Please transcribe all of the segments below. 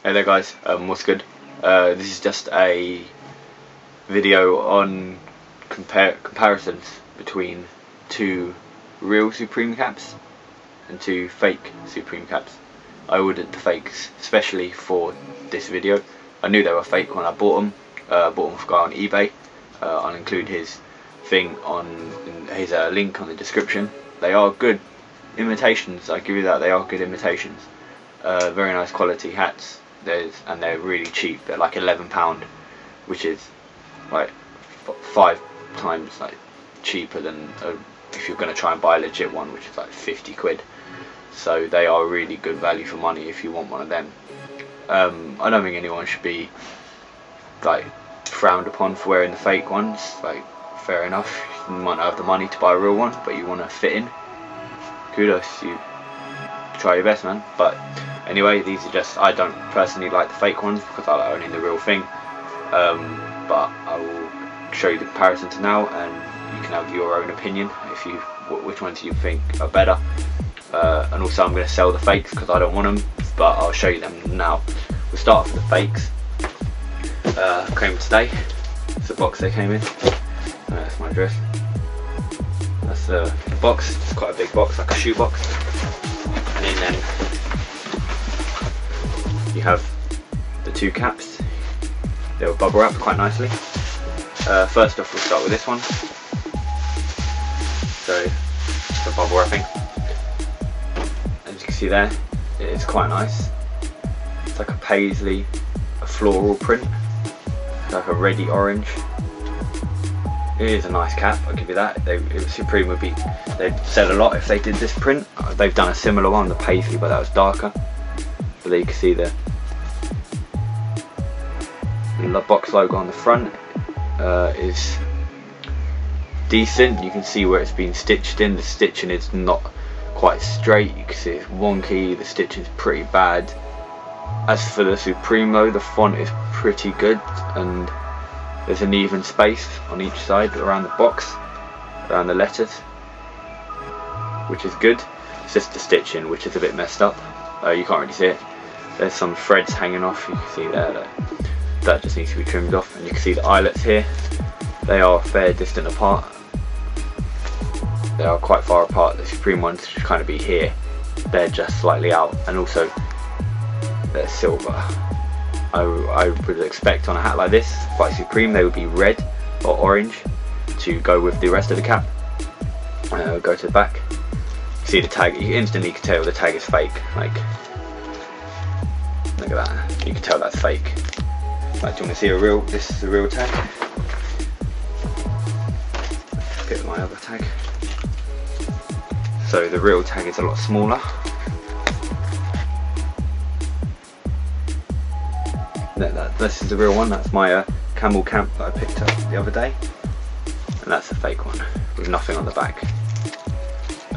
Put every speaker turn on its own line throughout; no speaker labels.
Hey there guys, what's good? This is just a video on comparisons between two real Supreme caps and two fake Supreme caps. I ordered the fakes especially for this video. I knew they were fake when I bought them. Bought them for a guy on eBay. I'll include his thing on his link on the description. They are good imitations, I give you that, they are good imitations. Very nice quality hats. And they're really cheap. They're like £11, which is like 5 times like cheaper than if you're going to try and buy a legit one, which is like 50 quid. So they are really good value for money if you want one of them. I don't think anyone should be like frowned upon for wearing the fake ones. Like, fair enough, you might not have the money to buy a real one, but you want to fit in. Kudos, you try your best, man. But anyway, these are just, I don't personally like the fake ones because I like owning the real thing. But I will show you the comparisons now, and you can have your own opinion if you which ones you think are better. And also I'm going to sell the fakes because I don't want them, but I'll show you them now. We'll start off with the fakes. Came today. It's the box they came in. That's my address. That's the box. It's quite a big box, like a shoe box. And in then you have the two caps. They will bubble wrap quite nicely. First off, we'll start with this one. So the bubble wrapping, as you can see there, it is quite nice. It's like a paisley, a floral print, like a reddy orange. It is a nice cap, I'll give you that. Supreme would be, they'd sell a lot if they did this print. They've done a similar one, the paisley, but that was darker. But there you can see the box logo on the front is decent. You can see where it's been stitched in. The stitching is not quite straight. You can see it's wonky. The stitching is pretty bad. As for the Supreme though, the font is pretty good, and there's an even space on each side around the box, around the letters, which is good. It's just the stitching which is a bit messed up. You can't really see it. There's some threads hanging off. You can see there that just needs to be trimmed off, and you can see the eyelets here. They are a fair distance apart. They are quite far apart. The Supreme ones should kind of be here. They're just slightly out, and also they're silver. I would expect on a hat like this by Supreme they would be red or orange to go with the rest of the cap. Go to the back. See the tag. You instantly can tell the tag is fake. Like, look at that. You can tell that's fake. Like, do you want to see a real? This is the real tag. Let's get my other tag. So the real tag is a lot smaller. This is the real one. That's my camel camp that I picked up the other day, and that's a fake one with nothing on the back.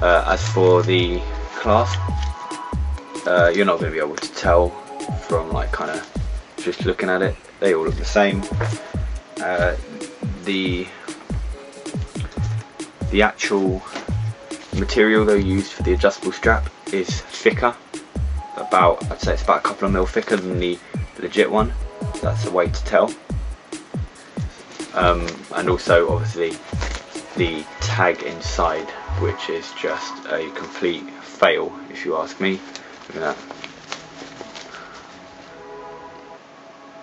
As for the clasp, you're not going to be able to tell from like kind of just looking at it. They all look the same. The actual material they used for the adjustable strap is thicker. I'd say it's about a couple of mil thicker than the legit one. That's a way to tell. And also obviously the tag inside, which is just a complete fail if you ask me. Look at that.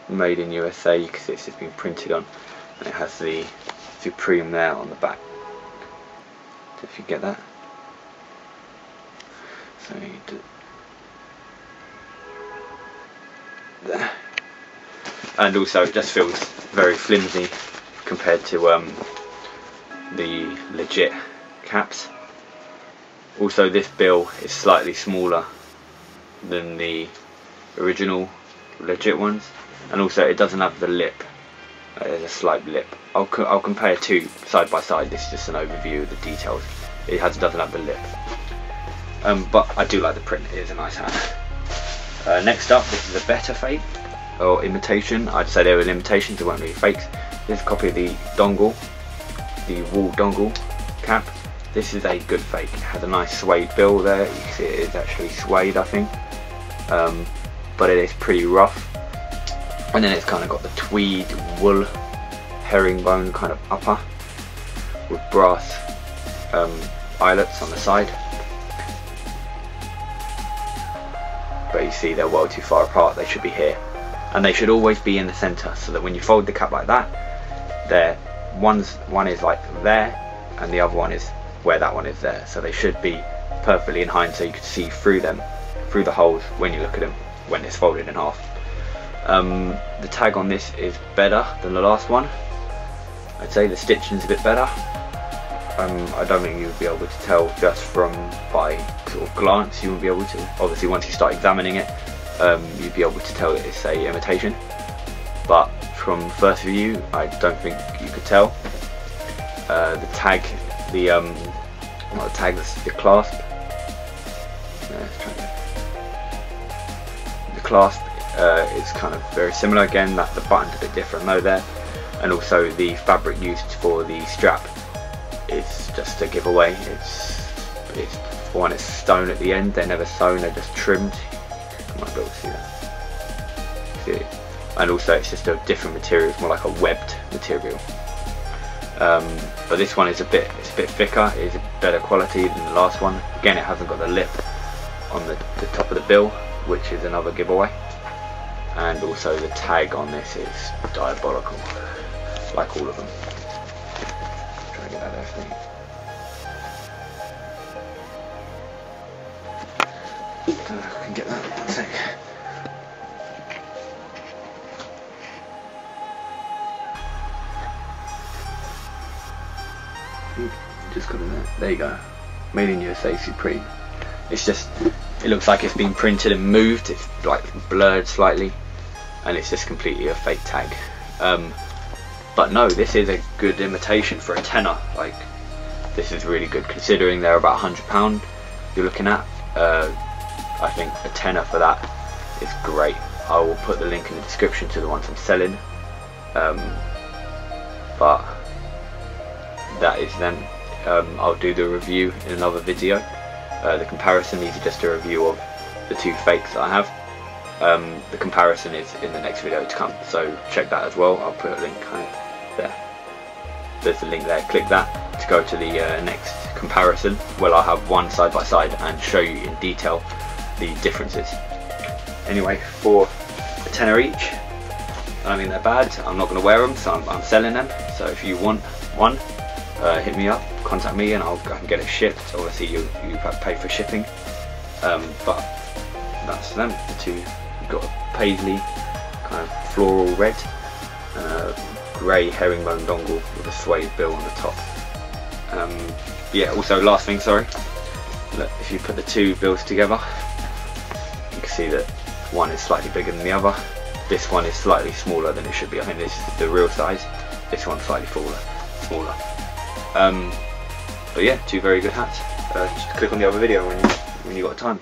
Made in USA. You can see it's just been printed on, and it has the Supreme there on the back. So if you get that, so you do there. And also it just feels very flimsy compared to the legit caps. Also this bill is slightly smaller than the original legit ones, and also it doesn't have the lip. There's a slight lip. I'll compare two side by side. This is just an overview of the details. It doesn't have the lip, but I do like the print. It is a nice hat. Next up, this is a better fake or imitation. I'd say they were imitations, they weren't really fakes. This is a copy of the dongle, the wool dongle cap. This is a good fake. It has a nice suede bill there. You can see it is actually suede, I think. but it is pretty rough. And then it's kind of got the tweed wool herringbone kind of upper with brass eyelets on the side. But you see they're well too far apart, they should be here. And they should always be in the centre, so that when you fold the cap like that, one is like there, and the other one is where that one is there. So they should be perfectly in hind, so you can see through them, through the holes when you look at them, when it's folded in half. The tag on this is better than the last one. I'd say the stitching's a bit better. I don't think you would be able to tell just from by sort of glance. You wouldn't be able to. Obviously, once you start examining it, you'd be able to tell that it's a imitation. But from first view, I don't think you could tell. The tag, not the tag, the clasp. The clasp is kind of very similar. Again, that the button's a bit different though there, and also the fabric used for the strap is just a giveaway. It's one, it's stone at the end. They're never sewn, they're just trimmed. You might be able to see that. See it? And also it's just a different material. It's more like a webbed material. But this one is a bit thicker. It is a better quality than the last one. Again, it hasn't got the lip on the top of the bill, which is another giveaway. And also the tag on this is diabolical, like all of them. Try to get that everything. I don't know if I can get that. One sec. Just got it there. There you go. Made in USA Supreme. It's just, it looks like it's been printed and moved. It's like blurred slightly, and it's just completely a fake tag. But no, this is a good imitation for a tenner. Like, this is really good considering they're about £100 you're looking at. I think a tenner for that is great. I will put the link in the description to the ones I'm selling. But that is them. I'll do the review in another video. The comparison, these are just a review of the two fakes that I have. The comparison is in the next video to come, so check that as well. I'll put a link kind of there. There's the link there. Click that to go to the next comparison, where I'll have one side by side and show you in detail the differences. Anyway, for a tenner each, I mean they're bad. I'm not going to wear them, so I'm selling them. So if you want one, hit me up, contact me, and I can get it shipped. Obviously you pay for shipping, but that's them. The two, you've got a paisley kind of floral red and a grey herringbone dongle with a suede bill on the top. Yeah, also last thing, sorry, look, if you put the two bills together, you can see that one is slightly bigger than the other. This one is slightly smaller than it should be. I think this is the real size. This one's slightly smaller. But yeah, two very good hats. Just click on the other video when you got time.